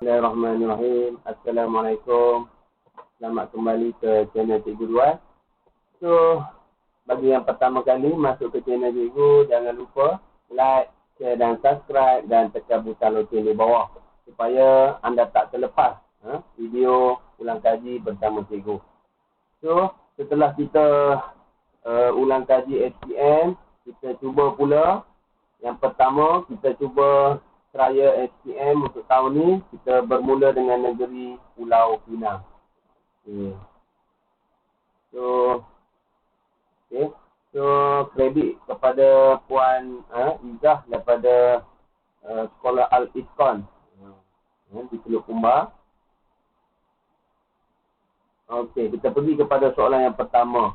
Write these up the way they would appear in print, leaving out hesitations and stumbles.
Bismillahirrahmanirrahim. Assalamualaikum. Selamat kembali ke channel Cikgu Duan. So, bagi yang pertama kali masuk ke channel Cikgu, jangan lupa like, share dan subscribe dan tekan butang loceng di bawah supaya anda tak terlepas video ulang kaji bersama Cikgu. So, setelah kita ulang kaji SPM, kita cuba pula. Yang pertama, kita cuba seraya SPM untuk tahun ni. Kita bermula dengan negeri Pulau Pinang. So, kredit kepada Puan Izzah daripada Sekolah Al-Itqan di Teluk Kumbar. Okey, kita pergi kepada soalan yang pertama.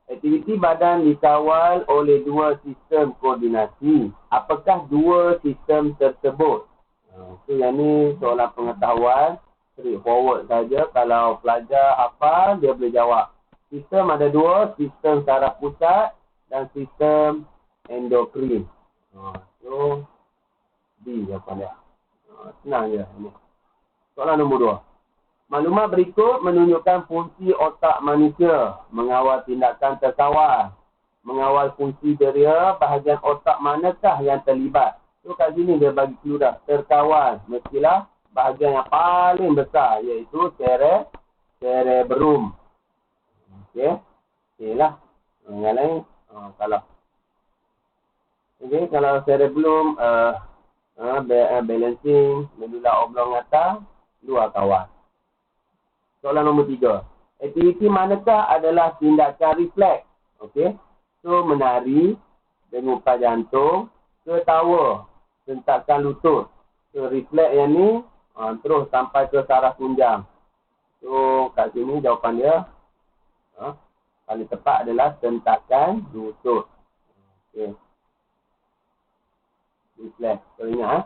Aktiviti badan dikawal oleh dua sistem koordinasi. Apakah dua sistem tersebut? So, yang ni soalan pengetahuan. Straightforward saja. Kalau pelajar hafal, dia boleh jawab. Sistem ada dua. Sistem saraf pusat dan sistem endokrin. So, D jawapan dia. Senang je. Soalan nombor 2. Maklumat berikut menunjukkan fungsi otak manusia. Mengawal tindakan terkawal. Mengawal fungsi deria, bahagian otak manakah yang terlibat? So, kat sini dia bagi clue dah. Terkawal. Mestilah bahagian yang paling besar, iaitu cerebrum. Okey. Okey lah. Yang lain, salah. Okey, kalau cerebrum, balancing, medulla oblongata, luar kawal. Soalan nombor 3. Aktiviti manakah adalah tindakan refleks? Okey. So, menari, degupan jantung, ketawa, sentakan lutut. So, refleks yang ni, terus sampai ke saraf tunjang. So, kat sini jawapan dia, paling tepat adalah sentakan lutut. Okey. Refleks. So, ingat.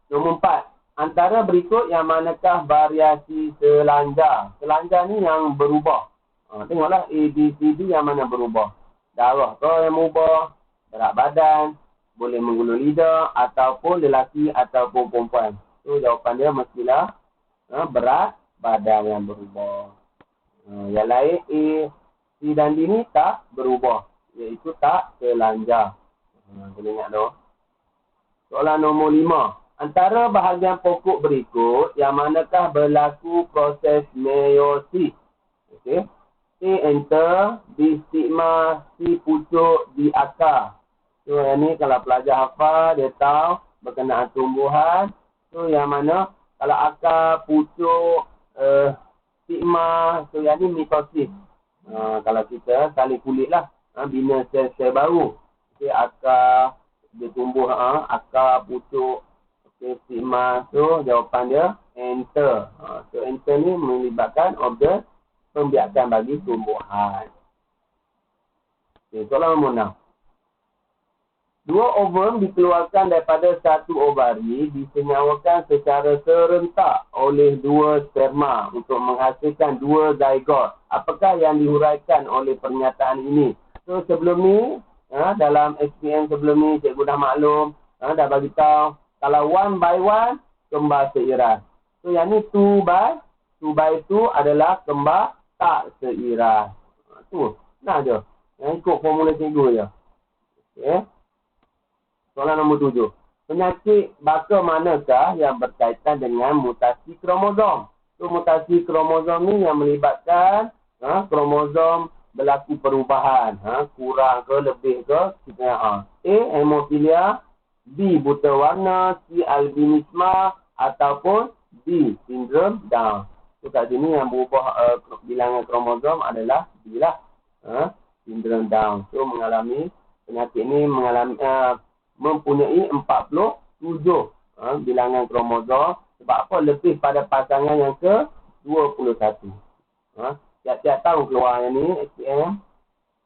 Nombor 4. Antara berikut yang manakah variasi telanjang? Telanjang ni yang berubah. Tengoklah A, B, C, D yang mana berubah. Darah ke yang berubah, berat badan, boleh menggulung lidah, ataupun lelaki ataupun perempuan. So, jawapan dia mestilah berat badan yang berubah. Yang lain A, C dan D ni tak berubah. Iaitu tak telanjang. Boleh ingat tu. Soalan nombor 5. Antara bahagian pokok berikut, yang manakah berlaku proses meiosis? Okey. A, enter. B, stigma. C, pucuk. D, akar. So, yang ni kalau pelajar hafal, dia tahu berkenaan tumbuhan. So, yang mana? Kalau akar, pucuk, stigma. So, yang ni mitosis. Kalau kita salin kulit lah. Bina sel-sel baru. Okey, akar. Dia tumbuh akar, pucuk. Stigma. So, jawapan dia enter. So, enter ni melibatkan objek pembiakan bagi tumbuhan. Okay, soalan nombor 6. Dua ovum dikeluarkan daripada satu ovari disenyawakan secara serentak oleh dua sperma untuk menghasilkan dua zygote. Apakah yang dihuraikan oleh pernyataan ini? So, sebelum ni, dalam SPM sebelum ni, cikgu dah maklum, dah bagi tahu. Kalau 1 by 1, kembar seiras. So, yang ni 2 by 2 adalah kembar tak seiras. Tu, nah je. Yang ikut formula cikgu je. Okay. Soalan nombor 7. Penyakit baka manakah yang berkaitan dengan mutasi kromosom? So, mutasi kromosom ni yang melibatkan kromosom berlaku perubahan. Kurang ke, lebih ke, A, hemofilia. B, buta warna. C, albinisme. Ataupun D, sindrom Down. So, kat sini yang berubah bilangan kromosom adalah D lah. Sindrom Down. So, mengalami penyakit ni mempunyai 47 bilangan kromosom. Sebab apa? Lebih pada pasangan yang ke 21. Tiap-tiap tahun keluar yang ni, SPM.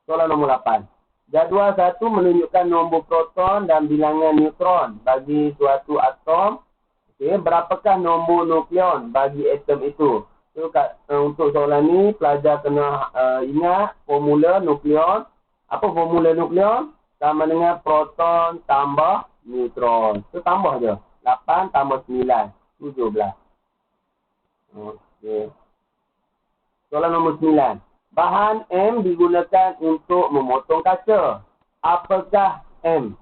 Soalan nombor 8. Jadual 1 menunjukkan nombor proton dan bilangan neutron bagi suatu atom. Okay, berapakah nombor nukleon bagi atom itu? So, untuk soalan ni, pelajar kena ingat formula nukleon. Apa formula nukleon? Sama dengan proton tambah neutron. So, tambah je. 8 tambah 9. 17. Okey. Soalan nombor 9. Bahan M digunakan untuk memotong kaca. Apakah M?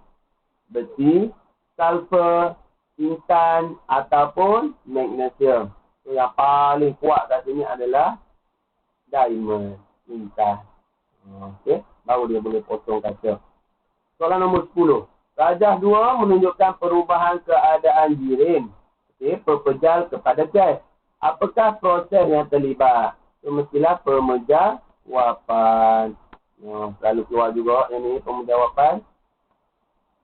Besi, sulfur, intan ataupun magnesium. So, yang paling kuat kat sini adalah diamond, intan. Okey, baru dia boleh potong kaca. Soalan nombor 10. Rajah 2 menunjukkan perubahan keadaan jirim. Okey, pepejal kepada gas. Apakah proses yang terlibat? So, mestilah pemejawapan. Selalu keluar juga yang ni pemejawapan.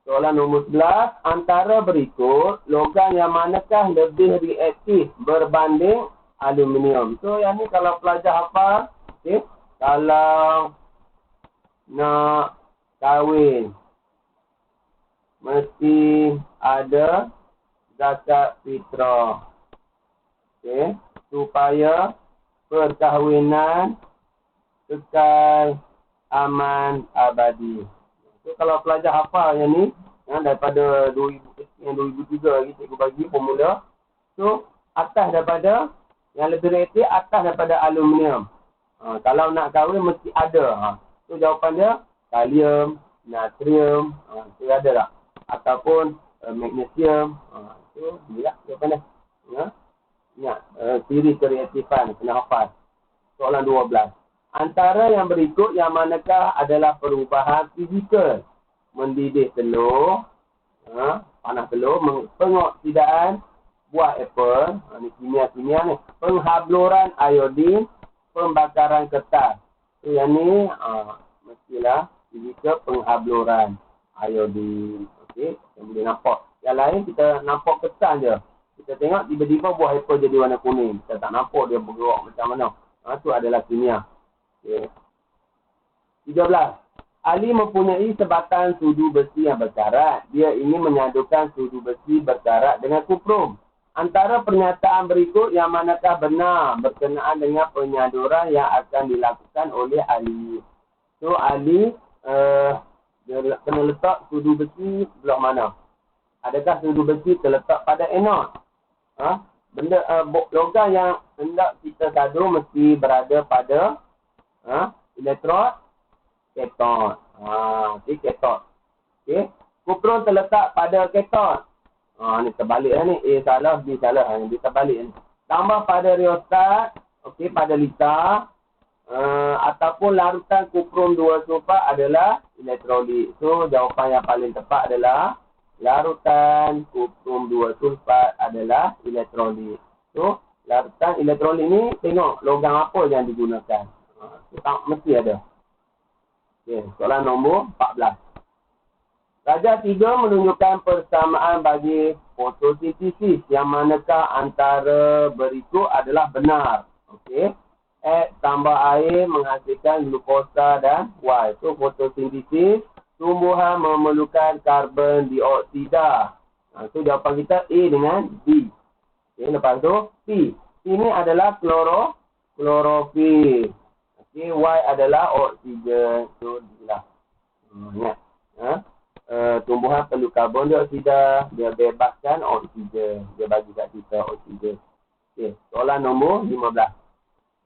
Soalan nombor 11. Antara berikut, logam yang manakah lebih reaktif berbanding aluminium? So, yang ni kalau pelajar hafal, okay, kalau nak kahwin, mesti ada zakat fitrah. Okay, supaya perkahwinan kekal aman abadi. So, kalau pelajar hafal yang ni, daripada 2003 lagi cikgu bagi formula. So, atas daripada, yang lebih reaktif atas daripada aluminium. Kalau nak kahwin mesti ada. So, jawapan dia kalium, natrium, so ada tak? Ataupun magnesium. So, inilah jawapan dia. Ingat, siri kereaktifan, kena hafal. Soalan 12. Antara yang berikut, yang manakah adalah perubahan fizikal? Mendidih telur, panas telur, pengoksidaan buah apple, ni kimia-kimia ni, penghabluran iodin, pembakaran kertas. So, yang ni, mestilah fizikal penghabluran iodin. Okey, kita boleh nampak. Yang lain, kita nampak kertas je. Kita tengok tiba-tiba buah apple jadi warna kuning. Kita tak nampak dia bergerak macam mana. Itu adalah kimia. Okay. 13. Ali mempunyai sebatan sudu besi yang berkarat. Dia ingin menyadukan sudu besi berkarat dengan kuprum. Antara pernyataan berikut yang manakah benar berkenaan dengan penyaduran yang akan dilakukan oleh Ali? So, Ali dia kena letak sudu besi belah mana? Adakah sudu besi terletak pada anode? Benda logam yang hendak kita sadu mesti berada pada elektrod katot. Okey, katot. Okey, kupron terletak pada katot. Ni terbalik lah ni. A salah, B salah. Dia terbalik ni. Tambah pada riostat, okey, pada lita, ataupun larutan kupron 2 sulfat adalah elektrolit. So, jawapan yang paling tepat adalah larutan kuprum 2 sulfat adalah elektrolit. So, larutan elektrolit ni, tengok logam apa yang digunakan. Mesti ada. Okay, soalan nombor 14. Rajah 3 menunjukkan persamaan bagi fotosintesis yang manakah antara berikut adalah benar. Okey. X tambah air menghasilkan glukosa dan Y. So, fotosintesis, tumbuhan memerlukan karbon dioksida. So, jawapan kita A dengan B. Okay, lepas tu P. P ni adalah klorofil. Okay, Y adalah oksigen. So, inilah. Ingat. Tumbuhan perlu karbon dioksida. Dia bebaskan oksigen. Dia bagi kat kita oksigen. Okay, soalan nombor 15.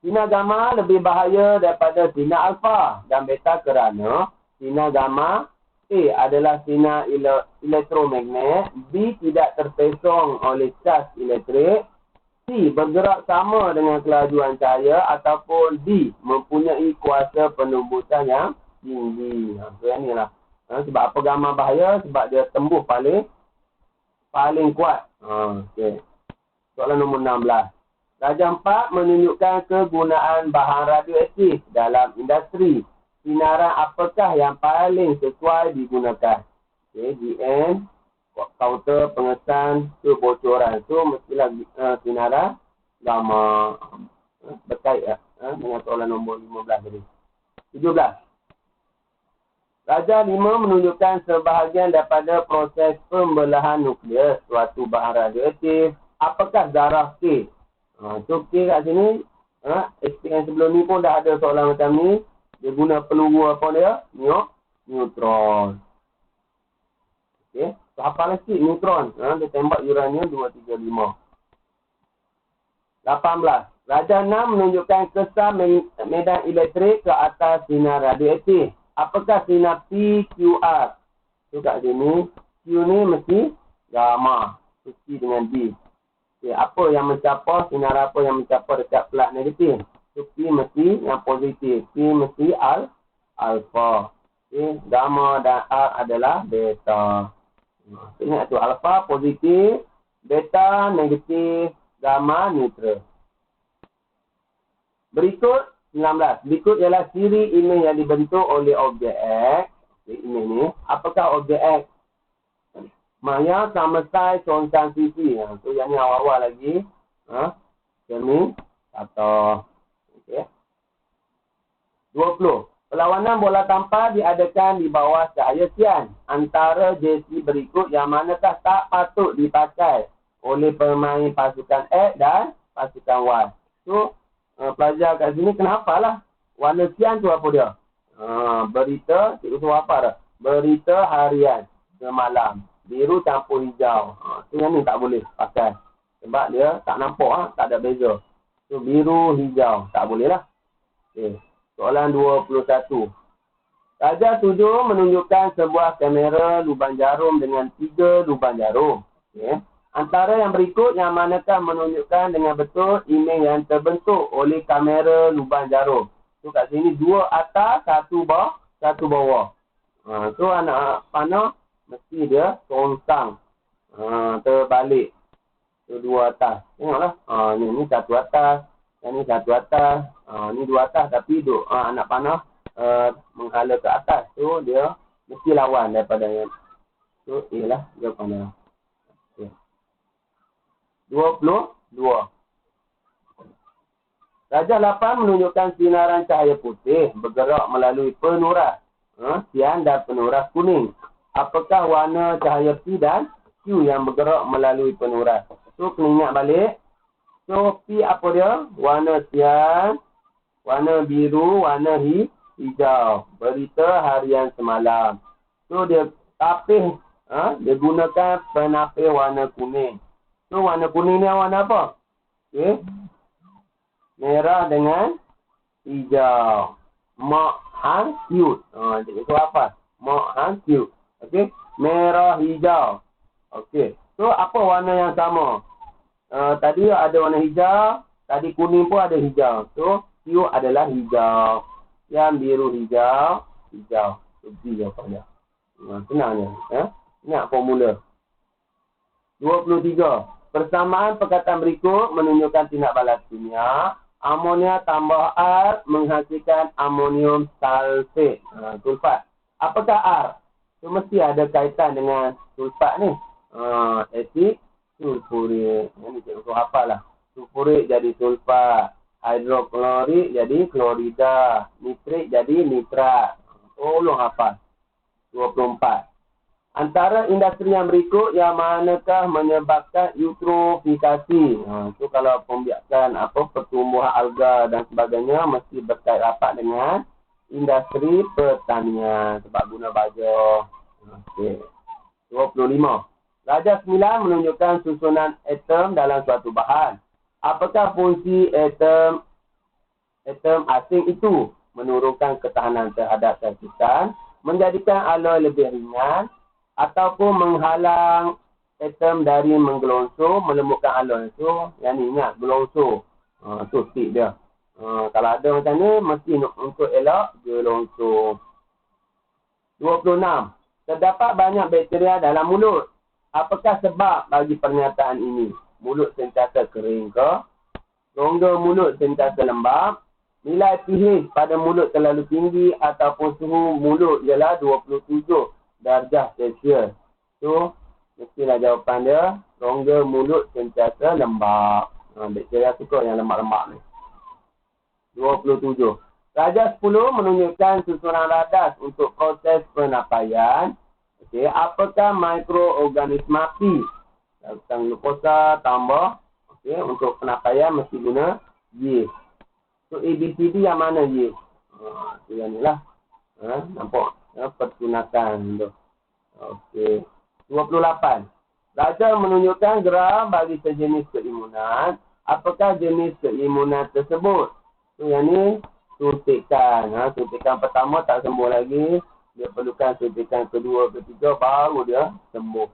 Sinar gamma lebih bahaya daripada sinar alfa dan beta kerana sinar gamma A adalah sinar elektromagnet, B tidak terpesong oleh caj elektrik, C bergerak sama dengan kelajuan cahaya ataupun D mempunyai kuasa penembusan yang tinggi. So yang ni lah. Sebab apa gamma bahaya? Sebab dia tembus paling kuat. Okay. Soalan nombor 16. Rajah 4 menunjukkan kegunaan bahan radioaktif dalam industri. Sinaran apakah yang paling sesuai digunakan? Okay, GN, counter pengesan kebocoran. So, mestilah sinaran gamma. Berkait dengan soalan nombor 15 tadi. 17. Rajah 5 menunjukkan sebahagian daripada proses pembelahan nukleus suatu bahan radioaktif. Apakah darah K? So, K kat sini, SPM sebelum ni pun dah ada soalan macam ni. Dia guna peluru apa dia? Neutron. Okey. So, hafal sikit neutron. Dia tembak uranium 235. 18. Raja 6 menunjukkan kesan medan elektrik ke atas sinar radioaktif. Apakah sinar PQR? So kat sini, Q ni mesti gamma. Mesti dengan B. Okay, apa yang mencapai, sinar apa yang mencapai dekat plat negatif? So P mesti yang positif. P mesti alpha. Okay, gamma dan R adalah beta. Ingat tu, alpha positif, beta negatif, gamma neutral. Berikut 19. Berikut ialah ciri imej yang dibentuk oleh objek X. Okay, imej ni. Apakah objek X? Maya sama saiz contoh sisi. So yang ni awal-awal lagi. Semi atau okay. 20. Perlawanan bola tampar diadakan di bawah cahaya siang. Antara jersey berikut yang manakah tak patut dipakai oleh pemain pasukan X dan pasukan Y. So, pelajar kat sini kenapa lah? Warna siang tu apa dia? Berita, cikgu suruh apa dah? Berita harian semalam. Biru campur hijau. So yang ni tak boleh pakai. Sebab dia tak nampak, tak ada beza. So biru, hijau. Tak boleh lah. Okay. Soalan 21. Raja 7 menunjukkan sebuah kamera lubang jarum dengan 3 lubang jarum. Okay. Antara yang berikut yang manakah menunjukkan dengan betul imej yang terbentuk oleh kamera lubang jarum. So kat sini 2 atas, 1 bawah. So anak panah mesti dia songsang. Terbalik. So 2 atas. Tengoklah. Ni 1 atas. Yang ni 1 atas. Ni 2 atas tapi anak panah menghala ke atas. So dia mesti lawan daripada yang. So ialah jawapan dia. 22. Raja 8 menunjukkan sinaran cahaya putih bergerak melalui penuras sian dan penuras kuning. Apakah warna cahaya P dan Q yang bergerak melalui penuras? So, kena ingat balik. So, P apa dia? Warna sian, warna biru, warna hijau. Berita harian semalam. So, dia tapih, dia gunakan penapih warna kuning. So, warna kuning ni warna apa? Okay. Merah dengan hijau. Mak hang cute. Itu apa? Mak hang cute. Okay. Merah hijau. Okay. So, apa warna yang sama? Tadi ada warna hijau. Tadi kuning pun ada hijau. So, cute adalah hijau. Yang biru hijau. Hijau. So, B jawapannya. Senang je. Ingat formula. 23. Persamaan perkataan berikut menunjukkan tindak balas kimia. Amonia tambah R menghasilkan amonium sulfat. Sulfat. Apakah R? So, mesti ada kaitan dengan sulfat ni. Asid sulfurik. Ini cikgu hafal lah. Sulfurik jadi sulfat. Hidroklorik jadi klorida. Nitrik jadi nitrat. Tolong hafal. 24. Antara industri yang berikut yang manakah menyebabkan eutrofikasi? So kalau pembiakan pertumbuhan alga dan sebagainya mesti berkait rapat dengan industri pertanian sebab guna baja. Okey. 25. Raja 9 menunjukkan susunan atom dalam suatu bahan. Apakah fungsi atom asing itu? Menurunkan ketahanan terhadap kesusahan, menjadikan alloy lebih ringan, ataupun menghalang atom dari menggelonsor, melembutkan alloy. So, yang ni ingat, gelonsor. Tu tip dia. Kalau ada macam ni, mesti untuk elak gelonsor. 26. Terdapat banyak bakteria dalam mulut. Apakah sebab bagi pernyataan ini? Mulut sentiasa kering ke? Rongga mulut sentiasa lembab? Nilai pH pada mulut terlalu tinggi ataupun suhu mulut ialah 27 darjah Celsius. So, mestilah jawapan dia, rongga mulut sentiasa lembab. Bakteria suka yang lembab-lembab ni. 27. Raja 10 menunjukkan susunan radas untuk proses penapaian. Okey, apakah mikroorganisma P? Tentang glukosa tambah. Okey, untuk penapaian mesti guna Y. So, ABCD yang mana Y? So, yang ni lah. Nampak? Pertunakan tu. Okey. 28. Raja menunjukkan graf bagi sejenis keimunan. Apakah jenis keimunan tersebut? So, yang ni suntikan. Suntikan pertama tak sembuh lagi. Dia perlukan suntikan kedua, ketiga baru dia sembuh.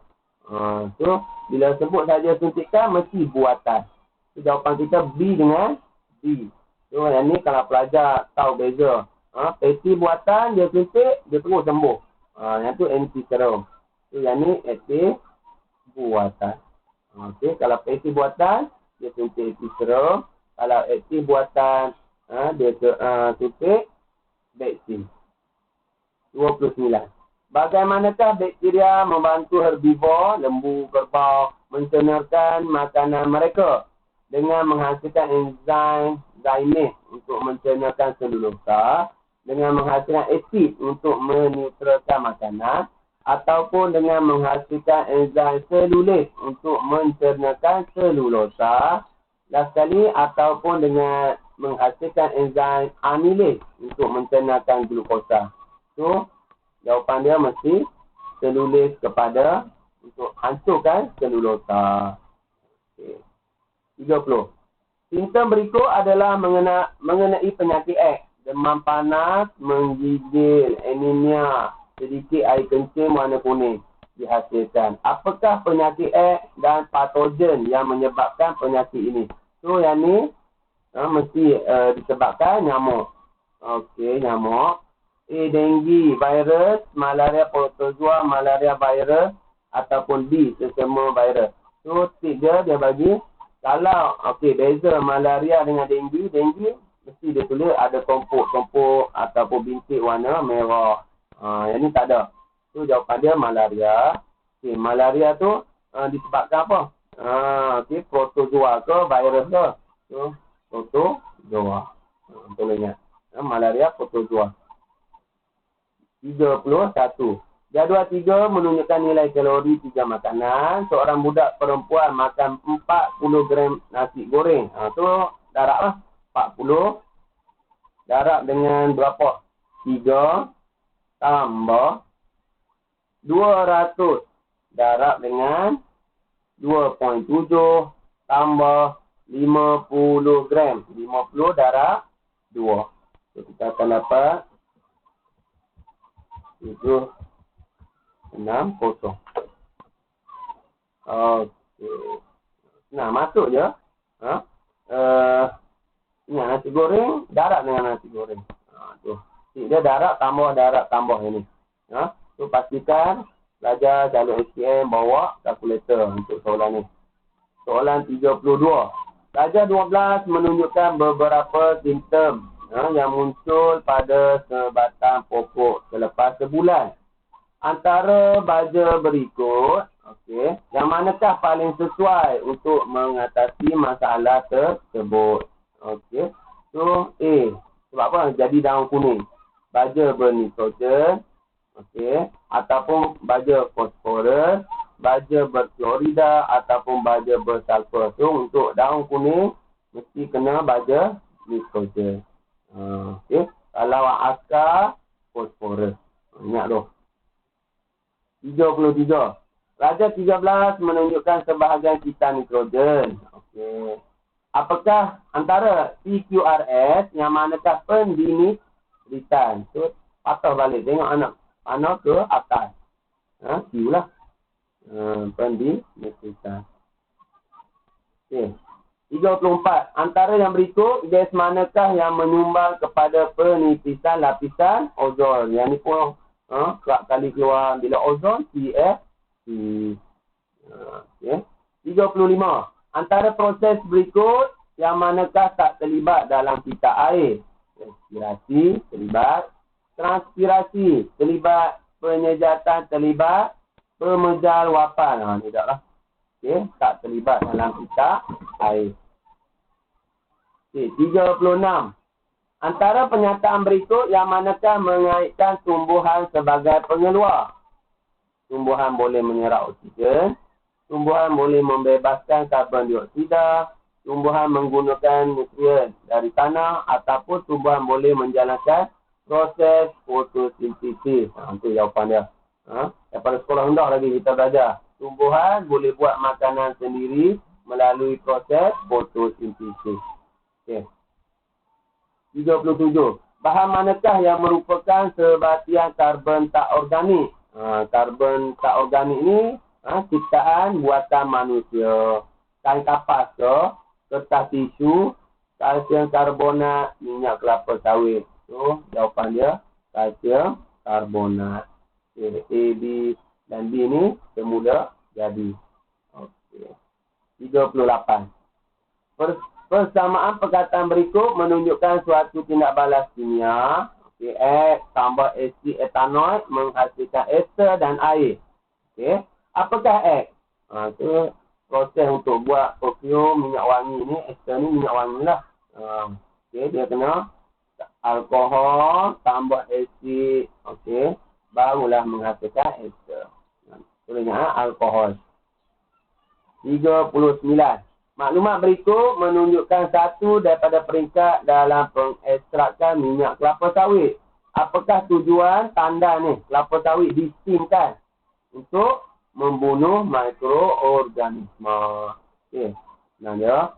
So, bila sebut saja suntikan mesti buatan. So, jawapan kita B dengan B. So, yang ni kalau pelajar tahu beza. Peti buatan dia suntik, dia terus sembuh. Yang tu anti-serum. So, yang ni aktif buatan. Okey, kalau peti buatan, dia suntik anti-serum. Kalau aktif buatan, dia suntik vaksin. 29. Bagaimanakah bakteria membantu herbivor, lembu, kerbau mencernahkan makanan mereka dengan menghasilkan enzim zymase untuk mencernahkan selulosa, dengan menghasilkan asid untuk menetralkan makanan, ataupun dengan menghasilkan enzim selulis untuk mencernahkan selulosa, last sekali, ataupun dengan menghasilkan enzim amilase untuk mencernahkan glukosa. So, jawapan dia mesti selulis kepada untuk hancurkan selulosa. Okay. 30. Simptom berikut adalah mengenai penyakit X. Demam panas, menggigil, anemia, sedikit air kencing warna kuning dihasilkan. Apakah penyakit X dan patogen yang menyebabkan penyakit ini? So, yang ni mesti disebabkan nyamuk. Okey, nyamuk. Dengue virus, malaria protozoa, malaria virus, ataupun B, sesama virus. So, tip dia bagi, kalau, beza malaria dengan dengue, mesti dia tulis ada tompuk-tompuk ataupun bintik warna merah. Yang ni tak ada. So, jawapan dia malaria. Malaria tu disebabkan apa? Protozoa ke virus ke? So, protozoa. Tolong ingat. Malaria protozoa. 31. Jadual 3 menunjukkan nilai kalori 3 makanan. Seorang budak perempuan makan 40 gram nasi goreng. So, darab lah. 40. Darab dengan berapa? 3 tambah 200. Darab dengan 2.7 tambah 50 gram. 50 darab 2. So, kita akan dapat 7, 6, 0. Okey. Nah, masuk je. Ingat nasi goreng, darab dengan nasi goreng. Tu. Dia darab tambah ini. So, pastikan belajar jalur SPM bawa kalkulator untuk soalan ni. Soalan 32. Pelajar 12 menunjukkan beberapa simptom yang muncul pada sebatang pokok selepas sebulan. Antara baja berikut, yang manakah paling sesuai untuk mengatasi masalah tersebut? So, A. Sebab apa? Jadi daun kuning. Baja bernitrogen, ataupun baja fosforus, baja berklorida, ataupun baja bersulfur. So, untuk daun kuning, mesti kena baja nitrogen. Kalau askar, fosforus. Ingat tu. 33. Raja 13 menunjukkan sebahagian sisa nitrogen. Apakah antara PQRS yang manakah pendinitritan? So, patah balik. Tengok anak panah ke atas. Q lah. Pendinitritan. 34. Antara yang berikut, gas manakah yang menyumbang kepada penipisan lapisan ozon? Yang ni pun kerap kali keluar bila ozon, CFC. 35. Antara proses berikut, yang manakah tak terlibat dalam pita air? Respirasi, terlibat. Transpirasi, terlibat. Penyejatan, terlibat. Pemejal wapan. Ni tak lah. Tak terlibat dalam pita air. 36. Antara pernyataan berikut yang manakah mengaitkan tumbuhan sebagai pengeluar? Tumbuhan boleh menyerap oksigen. Tumbuhan boleh membebaskan karbon dioksida. Tumbuhan menggunakan nutrien dari tanah. Ataupun tumbuhan boleh menjalankan proses fotosintesis. Itu jawapan dia. Daripada sekolah rendah lagi kita belajar. Tumbuhan boleh buat makanan sendiri, melalui proses fotosintesis. Okey. 37. Bahan manakah yang merupakan sebatian karbon tak organik? Karbon tak organik ni ciptaan buatan manusia. Kain kapas ke, kertas tisu, kalsium karbonat, minyak kelapa sawit. So, jawapan dia kalsium karbonat. Okay. A, B dan B ni semula jadi. Okey. 38. Persamaan perkataan berikut menunjukkan suatu tindak balas kimia. Okey, X tambah asid etanoid menghasilkan ester dan air. Okey, apakah X? Itu proses untuk buat perfume minyak wangi ni. Ester ni minyak wangi lah. Okey, dia kena alkohol tambah asid. Okey, barulah menghasilkan ester. Boleh ingat alkohol. 39. Maklumat berikut menunjukkan satu daripada peringkat dalam pengekstrakan minyak kelapa sawit. Apakah tujuan tanda ni? Kelapa sawit disteamkan untuk membunuh mikroorganisme. Okey, nah dia.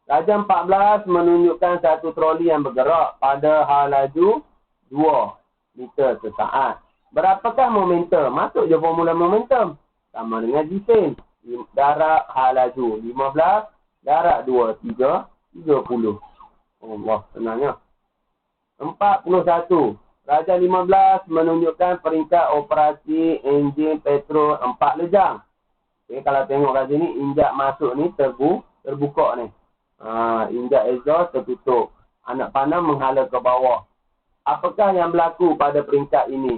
Darjah 14 menunjukkan satu troli yang bergerak pada hal laju 2 meter sesaat. Berapakah momentum? Masuk je formula momentum. Sama dengan jisim. Darab hal laju 15, darab 2, 3, 30. Allah, senangnya. 41. Darjah 15 menunjukkan peringkat operasi enjin petrol 4 lejang. Okay, kalau tengok kat sini, injak masuk ni terbuka ni. Injak exhaust tertutup. Anak panah menghala ke bawah. Apakah yang berlaku pada peringkat ini?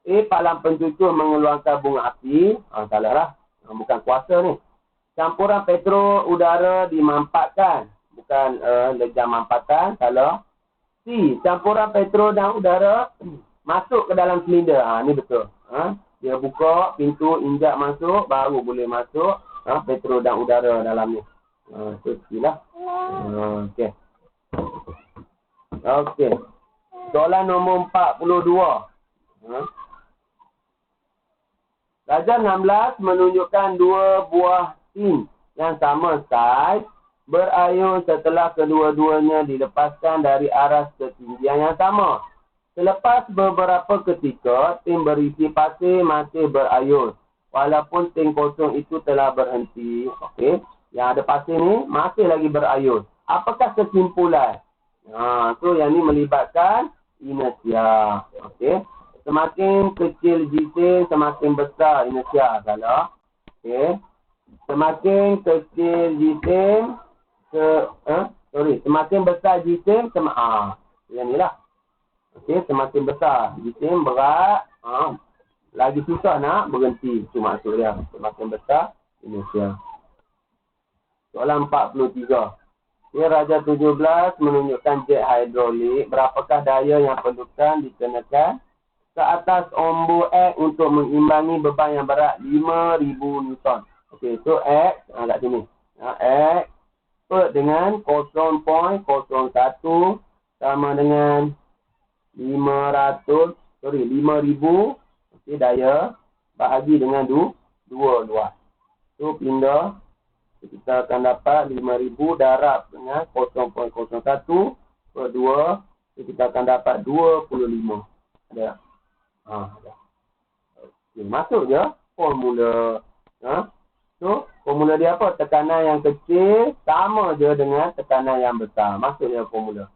A. Palang pencucur mengeluarkan bunga api. Salah lah. Bukan kuasa ni. Campuran petrol udara dimampatkan. Bukan lejang mampatan. Kalau C. Campuran petrol dan udara masuk ke dalam silinder. Ni betul. Dia buka pintu, injak masuk. Baru boleh masuk petrol dan udara dalam ni. Itu C lah. Okey. Okey. Soalan nombor 42. Darjah 16 menunjukkan dua buah tin yang sama saiz berayun setelah kedua-duanya dilepaskan dari aras ketinggian yang sama. Selepas beberapa ketika, tin berisi pasir masih berayun. Walaupun tin kosong itu telah berhenti. Okey, yang ada pasir ni masih lagi berayun. Apakah kesimpulan? So yang ni melibatkan inersia. Okey. Semakin kecil jisim, semakin besar inersia. Salah. Okey. Semakin kecil jisim, semakin besar jisim, yang ni lah. Okey, semakin besar jisim berat, lagi susah nak berhenti. Itu maksud dia. Semakin besar inersia. Soalan 43. Darjah 17 menunjukkan jet hidrolik. Berapakah daya yang perlukan dikenakan ke atas ombak X untuk mengimbangi beban yang berat 5,000 Newton. Okey, so X kat sini. X dengan 0.01 sama dengan 5,000. Okey, daya bahagi dengan 2 luas. So pindah. Kita akan dapat 5,000 darab dengan 0.01 per 2. Kita akan dapat 25. Ada. Okay, masuk je formula. So, formula dia apa? Tekanan yang kecil sama je dengan tekanan yang besar. Masuk je formula.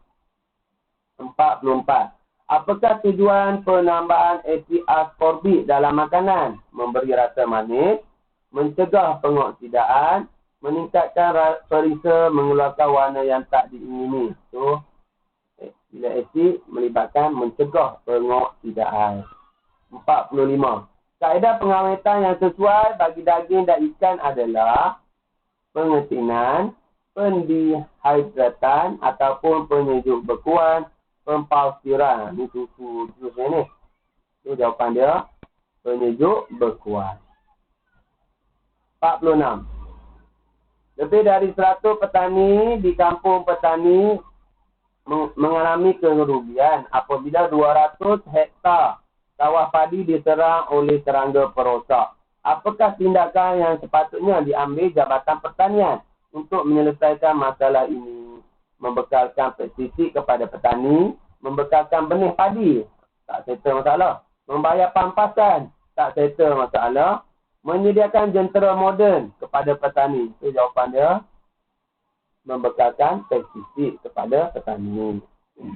44. Apakah tujuan penambahan asid askorbik dalam makanan? Memberi rasa manis, mencegah pengoksidaan, meningkatkan perisa, mengeluarkan warna yang tak diingini. So, bila asid melibatkan mencegah pengoksidaan. 45. Kaedah pengawetan yang sesuai bagi daging dan ikan adalah pengetinan, pendehidratan ataupun penyejuk bekuan, pempaustiran. Ini susu ni. Itu jawapan dia. Penyejuk bekuan. 46. Lebih dari 100 petani di kampung petani mengalami kerugian apabila 200 hektar sawah padi diserang oleh serangga perosak. Apakah tindakan yang sepatutnya diambil Jabatan Pertanian untuk menyelesaikan masalah ini? Membekalkan pestisida kepada petani, membekalkan benih padi, tak settle masalah. Membayar pampasan, tak settle masalah. Menyediakan jentera moden kepada petani. Itu jawapan dia. Membekalkan pestisida kepada petani. 47.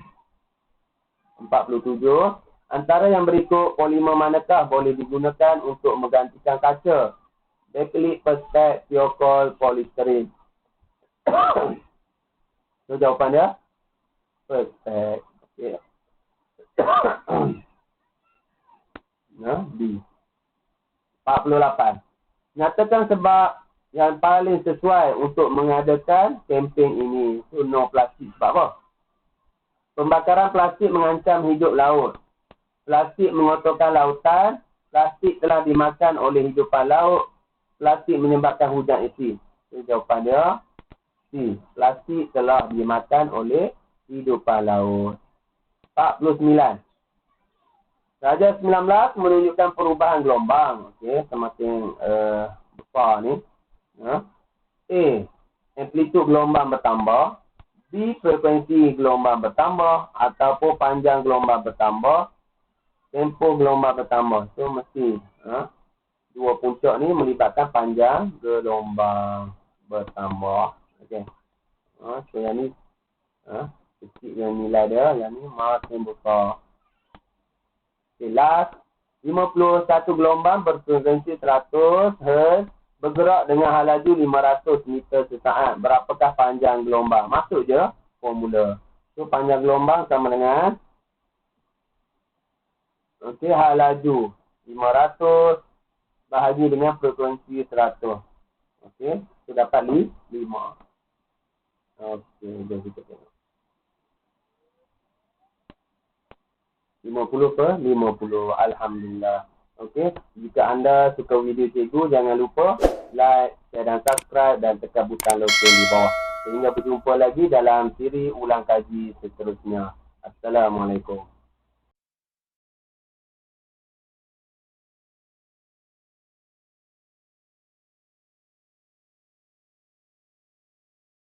Antara yang berikut polimer manakah boleh digunakan untuk menggantikan kaca? Bakelite, perspex, thiokol, polystyrene. So jawapan dia perspex. Okay. B. 48. Nyatakan sebab yang paling sesuai untuk mengadakan kempen ini. So no plastik. Sebab apa? Pembakaran plastik mengancam hidup laut. Plastik mengotorkan lautan. Plastik telah dimakan oleh hidupan laut. Plastik menyebabkan hujan asid. So, jawapan dia C. Plastik telah dimakan oleh hidupan laut. 49. Darjah 19 menunjukkan perubahan gelombang. Okey, semakin besar ni. A. Amplitude gelombang bertambah. B. Frekuensi gelombang bertambah. Ataupun panjang gelombang bertambah. Tempoh gelombang bertambah. So, mesti dua puncak ni melibatkan panjang gelombang bertambah. Okey. So, yang ni kecil yang nilai dia. Yang ni makin besar. Okay, last. 51 gelombang berfrekuensi 100 Hz bergerak dengan laju 500 meter sesaat. Berapakah panjang gelombang? Masuk je formula. So, panjang gelombang sama dengan laju 500 bahagi dengan frekuensi 100. Okey, so dapat 5. Okey, jom kita tengok. 50/50. Alhamdulillah. Okey, jika anda suka video cikgu, jangan lupa like, share dan subscribe dan tekan butang lonceng di bawah. Sehingga berjumpa lagi dalam siri ulang kaji seterusnya. Assalamualaikum.